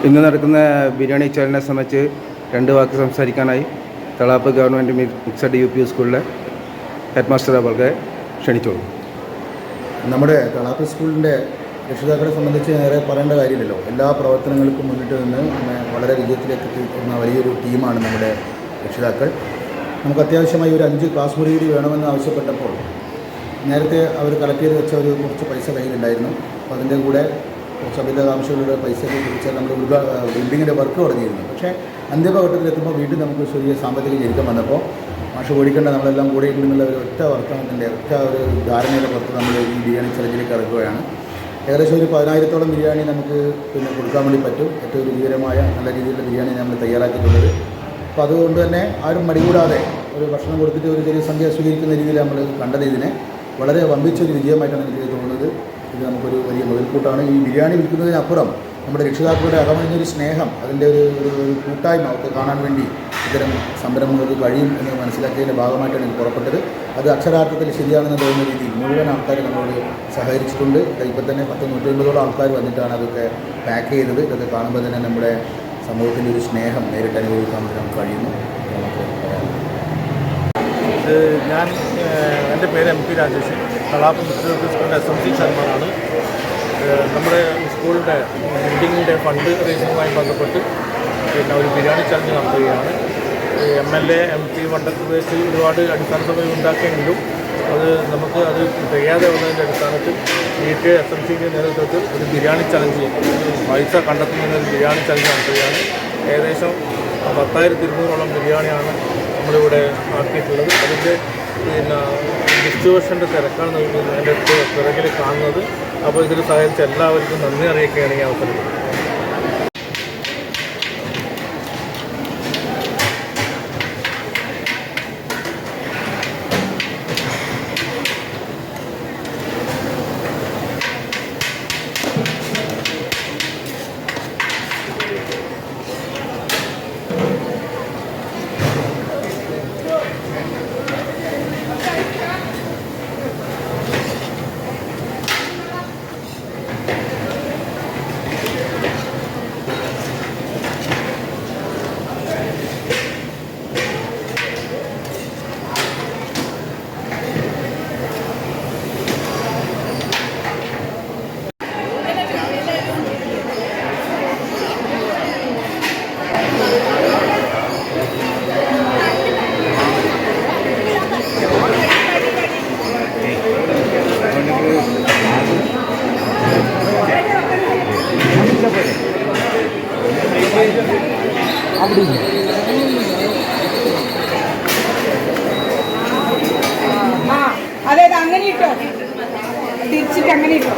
ഇന്ന് നടക്കുന്ന ബിരിയാണി ചാനലിനെ സംബന്ധിച്ച് രണ്ട് വാക്ക് സംസാരിക്കാനായി തളാപ്പ് ഗവൺമെൻറ് മിക്സഡ് UP സ്കൂളിലെ ഹെഡ് മാസ്റ്റർ അവർക്ക് ക്ഷണിച്ചോളൂ. നമ്മുടെ തളാപ്പ് സ്കൂളിൻ്റെ രക്ഷിതാക്കളെ സംബന്ധിച്ച് നേരെ പറയേണ്ട കാര്യമില്ലല്ലോ. എല്ലാ പ്രവർത്തനങ്ങൾക്കും മുന്നിട്ട് നിന്ന് വളരെ വിജയത്തിലേക്ക് എത്തിക്കുന്ന വലിയൊരു ടീമാണ് നമ്മുടെ രക്ഷിതാക്കൾ. നമുക്ക് അത്യാവശ്യമായി ഒരു 5 ക്ലാസ് മുറി കൂടി വേണമെന്ന് ആവശ്യപ്പെട്ടപ്പോൾ നേരത്തെ അവർ കളക്ട് ചെയ്ത് വെച്ച കുറച്ച് പൈസ കയ്യിലുണ്ടായിരുന്നു. അപ്പോൾ അതിൻ്റെ കൂടെ കുറച്ച് അമിതാകാംക്ഷകളുടെ പൈസയെ കുറിച്ച് നമ്മൾ ബിൽഡിങ്ങിൻ്റെ വർക്ക് തുടങ്ങിയിരുന്നു. പക്ഷേ അന്തിമഘട്ടത്തിലെത്തുമ്പോൾ വീണ്ടും നമുക്ക് ചെറിയ സാമ്പത്തിക ഞെരുക്കം വന്നപ്പോൾ മാഷ് ഓടിക്കേണ്ട നമ്മളെല്ലാം കൂടെ ഉണ്ടെന്നുള്ള ഒരു ഒറ്റ വർത്തമാനത്തിൻ്റെ ഒരു ധാരണയുടെ പുറത്ത് നമ്മൾ ഈ ബിരിയാണി ചലഞ്ചിലേക്ക് ഇറക്കുകയാണ്. ഏകദേശം ഒരു 10,000-ഓളം ബിരിയാണി നമുക്ക് കൊടുക്കാൻ വേണ്ടി പറ്റും. ഏറ്റവും രുചികരമായ നല്ല രീതിയിലുള്ള ബിരിയാണി നമ്മൾ തയ്യാറാക്കിയിട്ടുള്ളത്. അപ്പോൾ അതുകൊണ്ട് തന്നെ ആരും മടികൂടാതെ ഒരു ഭക്ഷണം കൊടുത്തിട്ട് ഒരു ചെറിയ സംഖ്യ സ്വീകരിക്കുന്ന രീതിയിൽ നമ്മൾ കണ്ടത് ഇതിനെ വളരെ വമ്പിച്ചൊരു വിജയമായിട്ടാണ് എനിക്ക് തോന്നുന്നത്. ഇത് നമുക്കൊരു വലിയ മുതൽക്കൂട്ടാണ്. ഈ ബിരിയാണി വിൽക്കുന്നതിനപ്പുറം നമ്മുടെ രക്ഷിതാക്കളുടെ അകമഴിഞ്ഞൊരു സ്നേഹം, അതിൻ്റെ ഒരു കൂട്ടായ്മ ഒക്കെ കാണാൻ വേണ്ടി ഇത്തരം സംരംഭങ്ങൾക്ക് കഴിയും എന്ന് മനസ്സിലാക്കിയതിൻ്റെ ഭാഗമായിട്ടാണ് എനിക്ക് പുറപ്പെട്ടത്. അത് അക്ഷരാർത്ഥത്തിൽ ശരിയാണെന്ന് തോന്നുന്ന രീതിയിൽ മുഴുവൻ ആൾക്കാർ നമ്മളോട് സഹകരിച്ചിട്ടുണ്ട്. ഇപ്പോൾ തന്നെ 150-150ഓളം ആൾക്കാർ വന്നിട്ടാണ് അതൊക്കെ പാക്ക് ചെയ്തത്. ഇതൊക്കെ കാണുമ്പോൾ തന്നെ നമ്മുടെ സമൂഹത്തിൻ്റെ ഒരു സ്നേഹം നേരിട്ട് അനുഭവിക്കാൻ നമുക്ക് കഴിയുന്നു. എൻ്റെ പേര് MP രാജേഷ്, തളാപ്പ് മിക്സഡ് സ്കൂളിൻ്റെ SMC ചെയർമാനാണ്. നമ്മുടെ സ്കൂളിൻ്റെ ബിൽഡിങ്ങിൻ്റെ ഫണ്ട് റേസിങ്ങുമായി ബന്ധപ്പെട്ട് ഒരു ബിരിയാണി ചലഞ്ച് നടത്തുകയാണ്. MLA MP ഫണ്ടൊക്കെ ഉപയോഗിച്ച് ഒരുപാട് അടിസ്ഥാന സൗകര്യം ഉണ്ടാക്കിയെങ്കിലും നമുക്ക് തികയാതെ വന്നതിൻ്റെ അടിസ്ഥാനത്തിൽ PTA SMCൻ്റെ നേതൃത്വത്തിൽ ഒരു ബിരിയാണി ചലഞ്ച്, പൈസ കണ്ടെത്തുന്നതിന് ഒരു ബിരിയാണി ചലഞ്ച് നടത്തുകയാണ്. ഏകദേശം 10,200ഓളം ബിരിയാണിയാണ് നമ്മളിവിടെ ആക്കിയിട്ടുള്ളത്. അതിൻ്റെ ഡിസ്ട്രിബ്യൂഷൻ്റെ തിരക്കാണ് അതിൻ്റെ പിറകിൽ കാണുന്നത്. അപ്പോൾ ഇതിൽ സഹായിച്ച എല്ലാവർക്കും നന്ദി അറിയിക്കുകയാണ് ഈ അവസരത്തിൽ. അതായത് അങ്ങനെ ഇട്ടോ, തിരിച്ചിട്ട് അങ്ങനെ ഇട്ടോ.